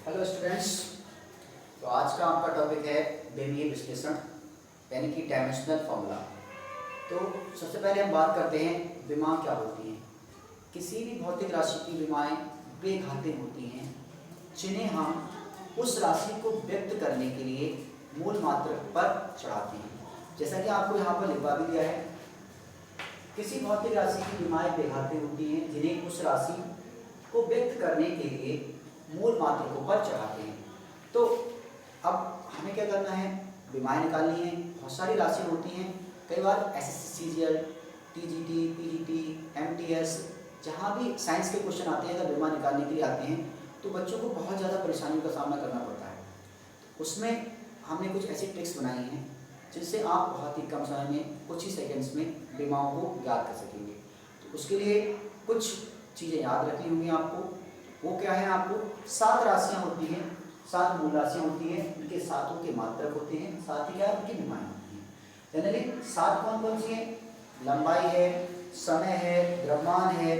Hello students. तो आज का आपका टॉपिक है बेमीय विश्लेषण यानी कि डायमेंशनल फॉर्मूला। तो सबसे पहले हम बात करते हैं विमा क्या होती हैं। किसी भी भौतिक राशि की विमाएं बेघातीय होती हैं जिन्हें हम उस राशि को व्यक्त करने के लिए मूल मात्रक पर चढ़ाते हैं। जैसा कि आपको यहाँ पर लिखवा भी दिया है, किसी भौतिक राशि की विमाएं बेघातीय होती हैं जिन्हें उस राशि को व्यक्त करने के लिए मूल मात्रकों पर चढ़ाते हैं। तो अब हमें क्या करना है, विमाएं निकालनी है। बहुत सारी राशियाँ होती हैं, कई बार SSC CGL, TGT, PGT, MTS, जहाँ भी साइंस के क्वेश्चन आते हैं, अगर विमा निकालने के लिए आते हैं तो बच्चों को बहुत ज़्यादा परेशानियों का सामना करना पड़ता है। उसमें हमने कुछ ऐसी ट्रिक्स बनाई हैं जिससे आप बहुत ही कम समय में, कुछ ही सेकेंड्स में विमाओं को याद कर सकेंगे। तो उसके लिए कुछ चीज़ें याद रखनी होंगी आपको। वो क्या है, आपको 7 राशियाँ होती हैं, 7 मूल राशियाँ होती हैं, उनके सातों के मात्रक होते हैं, साथ ही क्या उनकी विमाएं होती हैं। जनरली 7 कौन कौन सी हैं? लंबाई है, समय है, द्रव्यमान है,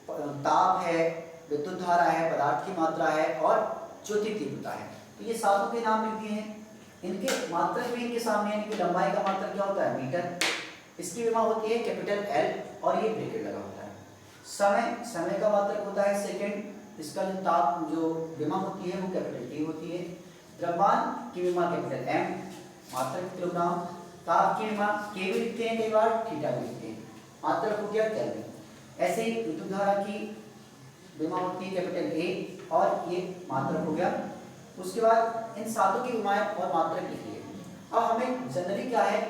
ताप है, विद्युत धारा है, पदार्थ की मात्रा है और ज्योति तीव्रता है। तो ये सातों के नाम लिख दिए हैं। इनके मात्रक भी इनके सामने है कि लंबाई का मात्रक क्या होता है? मीटर। इसकी विमा होती है कैपिटल एल और ये ब्रैकेट लगा होता है। समय का मात्रक होता है सेकंड। इसका जो ताप जो विमा होती है वो कैपिटल टी होती है। द्रव्यमान की विमा कैपिटल एम, मात्रक किलोग्राम। ताप की विमा के भी लिखते हैं, कई बार थीटा भी लिखते हैं, मात्रक हो गया केल्विन। ऐसे ही विद्युत धारा की विमा होती है कैपिटल ए और ये मात्रक हो गया। उसके बाद इन सातों की विमाएं और मात्रक लिखिए। अब हमें जनरली क्या है,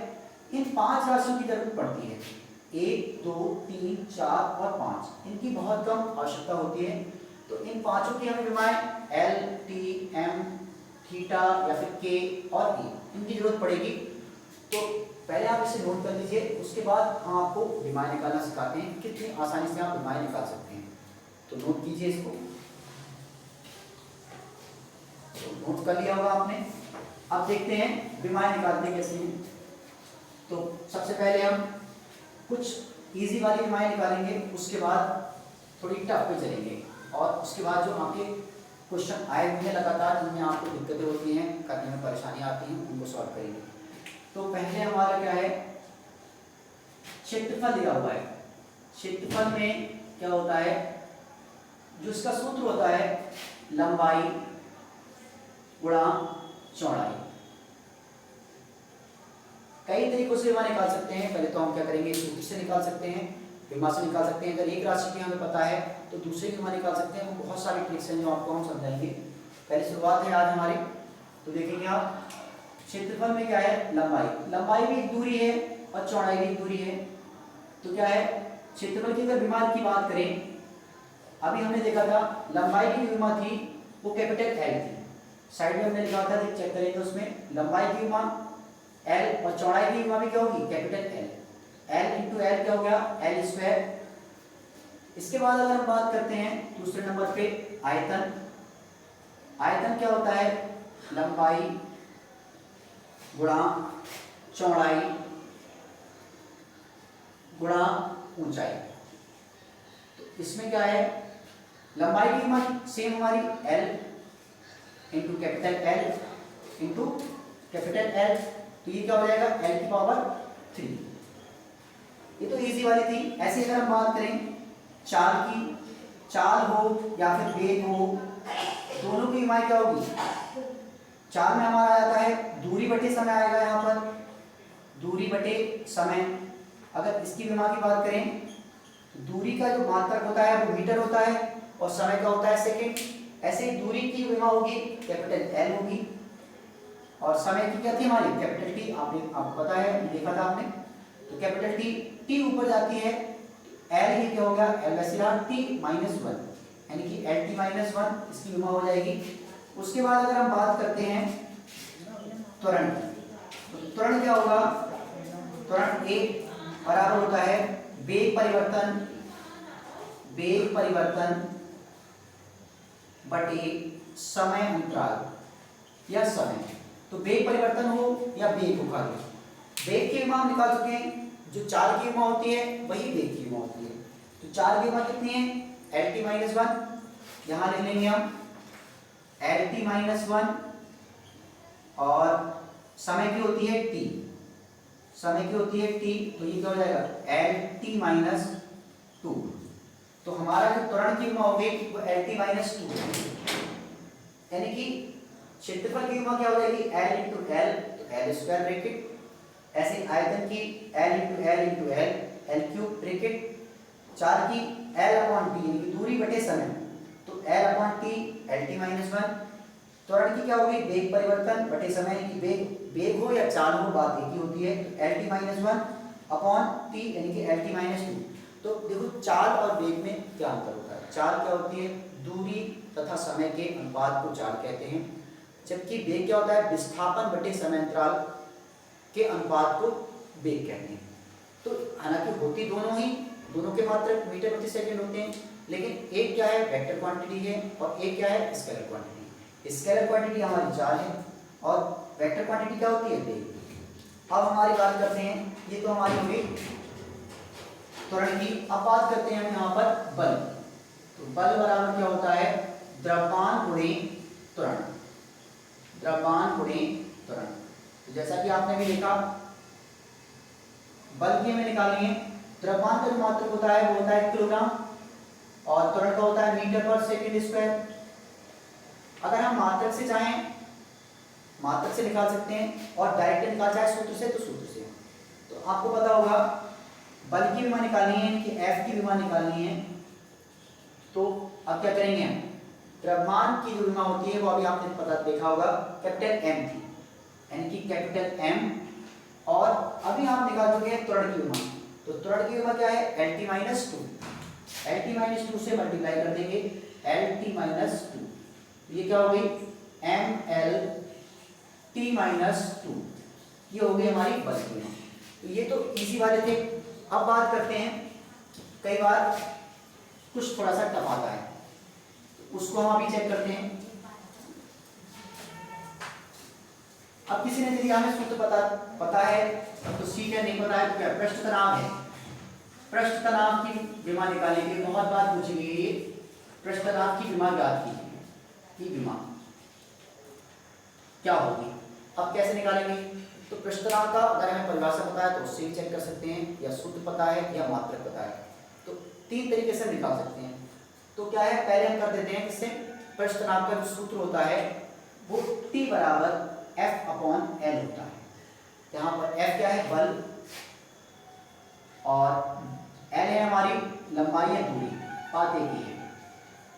इन 5 राशियों की जरूरत पड़ती है। 1, 2, 3, 4 और 5, इनकी बहुत कम आवश्यकता होती है। तो इन पांचों की हमें विमाएं एल, टी, एम, थीटा या फिर के और ई, इनकी जरूरत पड़ेगी। तो पहले आप इसे नोट कर लीजिए, उसके बाद हम आपको विमाएं निकालना सिखाते हैं, कितनी आसानी से आप विमाएं निकाल सकते हैं। तो नोट कीजिए इसको। तो नोट कर लिया होगा आपने। अब देखते हैं विमाएं निकालते कैसे हैं। तो सबसे पहले हम कुछ इजी वाली विमाएं निकालेंगे, उसके बाद थोड़ी टफ पे चलेंगे और उसके बाद जो आपके क्वेश्चन आए हुए हैं लगातार, जिनमें आपको दिक्कतें होती हैं, करने में परेशानी आती हैं, उनको सॉल्व करेंगे। तो पहले हमारा क्या है, क्षेत्रफल दिया हुआ है। क्षेत्रफल में क्या होता है, जो इसका सूत्र होता है लंबाई गुणा चौड़ाई। कई तरीकों से विमा निकाल सकते हैं। पहले तो हम क्या करेंगे, सूत्र से निकाल सकते हैं, विमा से निकाल सकते हैं। अगर एक राशि की हमें पता है तो दूसरे की विमा निकाल सकते हैं। वो बहुत सारी ट्रिक्स हैं जो आपको हम समझाएंगे। पहले शुरुआत है आज हमारी। तो देखेंगे आप, क्षेत्रफल में क्या है, लंबाई भी एक दूरी है और चौड़ाई भी एक दूरी है। तो क्या है, क्षेत्रफल की अगर विमा की बात करें, अभी हमने देखा था लंबाई की विमा थी वो कैपिटल एल थी। साइड में हमने लिखा था, चेक करेंगे उसमें लंबाई की विमा एल और चौड़ाई की विमा भी क्या होगी, capital L. L into L क्या हो गया, एल स्क्वायर। इसके बाद अगर हम बात करते हैं दूसरे नंबर पे आयतन। आयतन क्या होता है, लंबाई गुणा चौड़ाई गुणा ऊंचाई। तो इसमें क्या है, लंबाई की विमा सेम हमारी L into capital L into capital L. तो ये क्या हो जाएगा, एल की पावर 3। ये तो इजी वाली थी। ऐसे अगर हम बात करें चाल की, चाल हो या फिर वेग हो, दोनों की विमाएं क्या होगी। चाल में हमारा आता है दूरी बटे समय आएगा, यहाँ पर दूरी बटे समय। अगर इसकी विमा की बात करें, दूरी का जो मात्रक होता है वो मीटर होता है और समय का होता है सेकंड। ऐसे ही दूरी की विमा होगी कैपिटल एल होगी और समय की क्या थी हमारी, कैपिटल टी। आपको पता है, देखा था आपने। तो कैपिटल टी, टी ऊपर जाती है, एल ही क्या हो गया, एल वैसे टी माइनस 1, यानी कि एल टी माइनस 1 इसकी विमा हो जाएगी। उसके बाद अगर हम बात करते हैं त्वरण, तो त्वरण क्या होगा, त्वरण ए बराबर होता है वेग परिवर्तन बटे समय अंतराल या समय। तो वेग परिवर्तन हो या वेग हो, वेग की विमा हम निकाल चुके हैं। जो चाल की विमा होती है वही वेग की विमा होती है। तो चाल की विमा कितनी है, एल टी माइनस 1 यहाँ लिख लेंगे हम एल टी माइनस वन, और समय की होती है टी, समय की होती है टी, तो ये क्या हो जाएगा एल टी माइनस टू। तो हमारा जो त्वरण की विमा होगी वो एल टी माइनस टू, यानी कि क्षेत्रफल की विमा क्या हो जाएगी एल इंटू एल, तो एल स्क्वायर ब्रैकेट, ऐसे आयतन की L into L into L, L cube bracket, चार की एल अपॉन टी यानी कि दूरी बटे समय, तो L upon T L T minus one. त्वरण की क्या होगी वेग परिवर्तन बटे समय, यानी कि वेग हो या चाल हो बात एक ही होती है, तो L T minus one upon T यानी कि एल टी माइनस टू। तो देखो चाल और वेग में क्या अंतर होता है, चाल क्या होती है दूरी तथा समय के अनुपात को चाल कहते हैं, जबकि वेग क्या होता है विस्थापन बटे समय अंतराल के अनुपात को वेग कहते हैं। तो हालांकि होती दोनों ही, दोनों के मात्रक मीटर प्रति सेकंड होते हैं, लेकिन एक क्या है वेक्टर क्वांटिटी है और एक क्या है स्केलर क्वांटिटी। स्केलर क्वांटिटी हमारी चाल है और वेक्टर क्वांटिटी क्या होती है वेग। अब हमारी बात करते हैं, ये तो हमारी होगी त्वरण की। अब बात करते हैं हम यहाँ पर बल। तो बल बराबर क्या होता है द्रव्यमान गुणे त्वरण, द्रव्यमान गुणे त्वरण। तो जैसा कि आपने भी देखा बल की हमें निकालनी है, द्रव्यमान का जो मात्रक होता है वो होता है किलोग्राम और त्वरण का होता है मीटर पर सेकंड स्क्वायर। अगर हम मात्रक से चाहें मात्रक से निकाल सकते हैं और डायरेक्ट निकाल चाहे सूत्र से तो सूत्र से। तो आपको पता होगा बल की विमा निकालनी है कि एफ की विमा निकालनी है, तो अब क्या करेंगे हम द्रव्यमान की जो विमा होती है वो अभी आपने पता देखा होगा कैपिटल एम थी, यानी कि कैपिटल एम, और अभी आप निकाल चुके हैं त्वरण की विमा। तो त्वरण की विमा क्या है L T minus to, L T minus to से मल्टीप्लाई कर देंगे एल टी माइनस टू, ये क्या हो गई M L T minus two, ये हो गई हमारी बल की विमा। तो ये तो इजी वाले थे। अब बात करते हैं कई बार कुछ थोड़ा सा टफ आता है, तो उसको हम अभी चेक करते हैं। अब किसी ने यदि हमें सूत्र पता है तो ठीक है, नहीं पता है तो क्या पृष्ठ तनाव है, पृष्ठ तनाव की विमा निकालने के लिए बहुत बार पूछी गई है पृष्ठ तनाव की विमा ज्ञात कीजिए की विमा क्या होगी। अब कैसे निकालेंगे, तो पृष्ठ तनाव का अगर हमें परिभाषा पता है तो उससे भी चेक कर सकते हैं, या सूत्र पता है या मात्रक पता है, तो तीन तरीके से निकाल सकते हैं। तो क्या है पहले हम कर देते हैं किससे, पृष्ठ तनाव का जो सूत्र होता है वो T बराबर F अपॉन L होता है। यहाँ पर F क्या है बल और L है हमारी लंबाई या दूरी, बात एक ही है।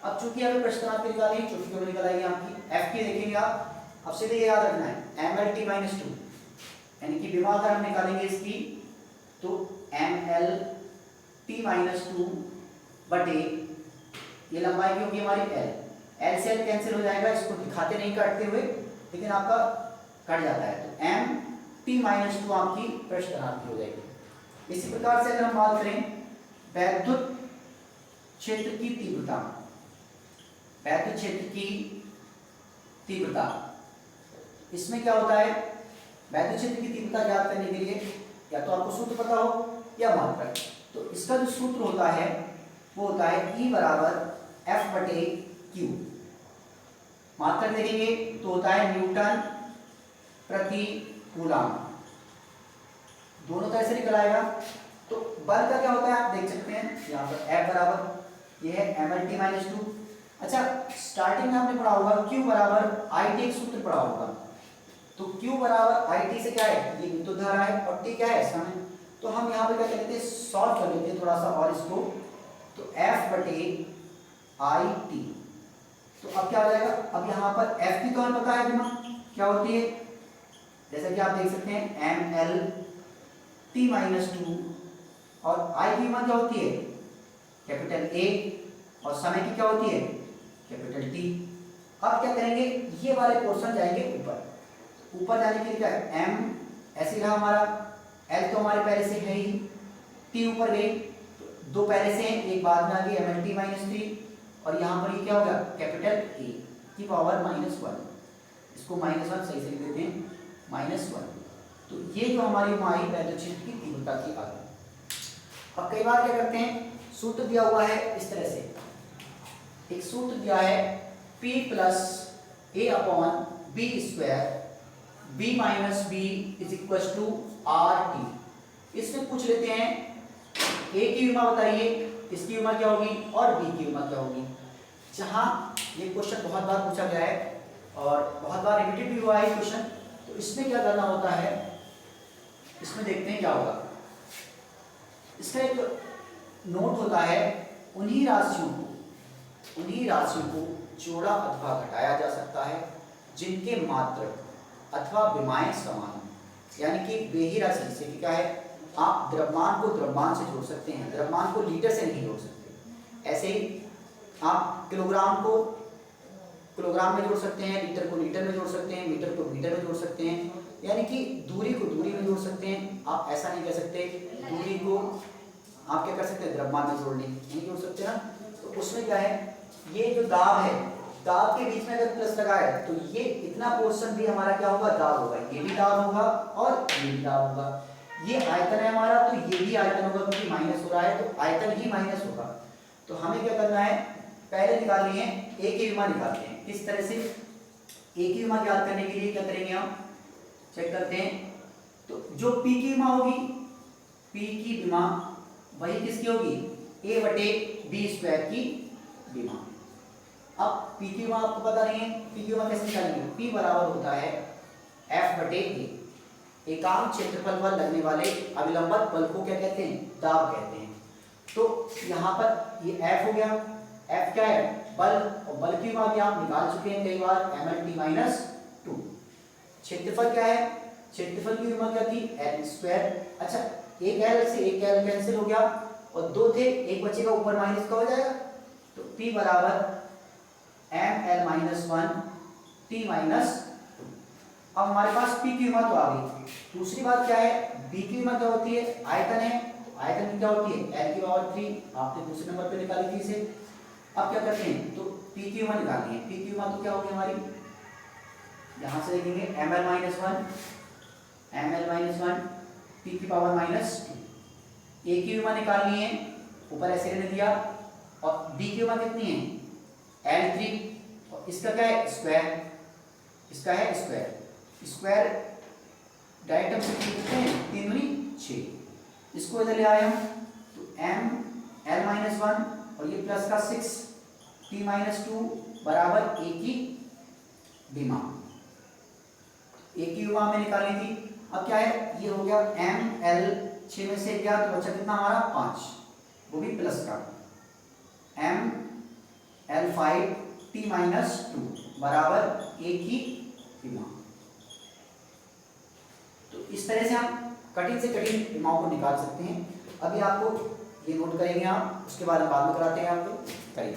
अब चूंकि हमें पृष्ठ तनाव की निकाली, चूंकि क्यों निकल आएगी आपकी F की देखेंगे आप, अब सीधे ये याद रखना है M L T minus two, यानी कि विमा अगर हम निकालेंगे इसकी तो M L T minus two बटे ये लंबाई की होगी हमारी एल, एल से एल कैंसिल हो जाएगा, इसको दिखाते नहीं काटते हुए लेकिन आपका कट जाता है, तो एम टी माइनस टू आपकी पृष्ठ तनाव की हो जाएगी। इसी प्रकार से अगर हम बात करें वैद्युत क्षेत्र की तीव्रता, वैद्युत क्षेत्र की तीव्रता, इसमें क्या होता है वैद्युत क्षेत्र की तीव्रता ज्ञात करने के लिए या तो आपको सूत्र पता हो या मात्रक। तो इसका जो सूत्र होता है वो होता है E बराबर F बटे Q। मात्रक देखेंगे तो होता है न्यूटन प्रति कूलम, दोनों तरह से निकल आएगा। तो बल का क्या होता है आप देख सकते हैं यहाँ पर F बराबर ये है mlt माइनस टू। अच्छा स्टार्टिंग में आपने पढ़ा होगा Q बराबर IT एक सूत्र पढ़ा होगा, तो Q बराबर IT से क्या है ये विद्युत धारा है और T क्या है समय। तो हम यहाँ पे क्या कर लेते हैं सॉल्व कर लेते हैं थोड़ा सा और इसको, तो F बटे IT। तो अब क्या हो जाएगा, अब यहाँ पर F की तो हमें पता है विमा क्या होती है, जैसा कि आप देख सकते हैं mlt माइनस टू, और I की विमा क्या होती है कैपिटल A और समय की क्या होती है कैपिटल T। अब क्या करेंगे ये वाले पोर्शन जाएंगे ऊपर, ऊपर जाने के लिए क्या है m ऐसे रहा हमारा, L तो हमारे पहले से है ही, T ऊपर गई तो दो पहले से हैं एक बाद में आ गई mlt माइनस थ्री, और यहाँ पर ये क्या होगा कैपिटल A की पावर माइनस वन, इसको माइनस वन सही से लिख देते हैं माइनस वन। तो ये जो हमारी माई वैद्युत क्षेत्र की तीव्रता की आ गई। अब कई बार क्या करते हैं सूत्र दिया हुआ है इस तरह से, एक सूत्र दिया है P plus A upon B square b minus B is equal to R T. इसमें पूछ लेते हैं a की विमा बताइए, इसकी विमा क्या होगी और b की विमा क्या होगी। जहां ये क्वेश्चन बहुत बार पूछा गया है और बहुत बार रिपीटेड भी हुआ है क्वेश्चन, तो इसमें क्या करना होता है, इसमें देखते हैं क्या होगा। इसका एक नोट होता है, उन्हीं राशियों को जोड़ा अथवा घटाया जा सकता है जिनके मात्रक अथवा विमाएं समान हो। यानी कि वे ही राशि, जैसे कि क्या है, आप द्रव्यमान को द्रव्यमान से जोड़ सकते हैं, द्रव्यमान को लीटर से नहीं जोड़ सकते। ऐसे ही आप किलोग्राम को किलोग्राम में जोड़ सकते हैं, लीटर को लीटर में जोड़ सकते हैं, मीटर को मीटर में जोड़ सकते हैं, यानी कि दूरी को दूरी में जोड़ सकते हैं। आप ऐसा नहीं कह सकते दूरी को आप क्या कर सकते हैं, द्रव्यमान में जोड़ लें, नहीं जोड़ सकते ना। तो उसमें क्या है, ये जो दाब है, दाब के बीच में अगर प्लस लगाए तो ये इतना पोर्शन भी हमारा क्या होगा, दाब होगा। ये भी दाब होगा और ये भी दाब होगा। ये आयतन है हमारा, तो ये भी आयतन होगा, क्योंकि माइनस हो रहा है तो आयतन ही माइनस होगा। तो हमें क्या करना है, पहले निकालनी है ए की विमा निकालते हैं। किस तरह से, ए की विमा ज्ञात करने के लिए क्या करेंगे, हम चेक करते हैं। तो जो पी की विमा होगी, पी की विमा वही किसकी होगी, ए बटे बी स्क्वायर की विमा। अब पी की विमा आपको पता नहीं है, पी की विमा कैसे निकालेंगे, पी बराबर होता है एफ बटे ए। एकांक क्षेत्रफल पर लगने वाले अविलंबन बल को क्या कहते हैं, दाब कहते हैं। तो यहाँ पर ये एफ हो गया, एफ क्या है, बल, और बल की विमा भी आप निकाल चुके हैं कई बार, mlt माइनस 2। क्षेत्रफल क्या है, क्षेत्रफल की विमा क्या थी, एल स्क्वायर। अच्छा, एक एल से एक एल कैंसिल हो गया और दो थे, एक बचेगा, ऊपर माइनस का हो जाएगा। तो P बराबर ml माइनस 1 t माइनस 2। अब हमारे पास P की विमा तो आ गई। दूसरी बात क्या है, B की विमा क्या होती है, आयतन है, आयतन की क्या होती है, L की पावर 3। आपने दूसरे नंबर पे निकाली थी इसे। अब क्या करते हैं, तो P की विमा निकालनी है। P की विमा तो क्या होगी हमारी, यहां से देखेंगे ml माइनस 1 P की पावर माइनस 2। A की विमा निकालनी है, ऊपर ऐसे रहने दिया, और B की विमा कितनी है, L3, और इसका क्या है, स्क्वायर, इसका है स्क्वायर। स्क्वायर डायरेक्ट हम लिखते हैं 3 दूनी 6। इसको इधर ले आए हम, तो ml माइनस 1 और ये प्लस का 6 t माइनस 2 बराबर A की विमा। A की विमा हमें निकालनी थी। अब क्या है, ये हो गया ml, 6 में से गया तो बचा कितना हमारा 5, वो भी प्लस का, ml5 t माइनस 2 बराबर A की विमा। तो इस तरह से हम कठिन से कठिन विमाओं को निकाल सकते हैं। अभी आपको ये नोट करेंगे आप, उसके बाद हम बाद में कराते हैं आपको, करिए।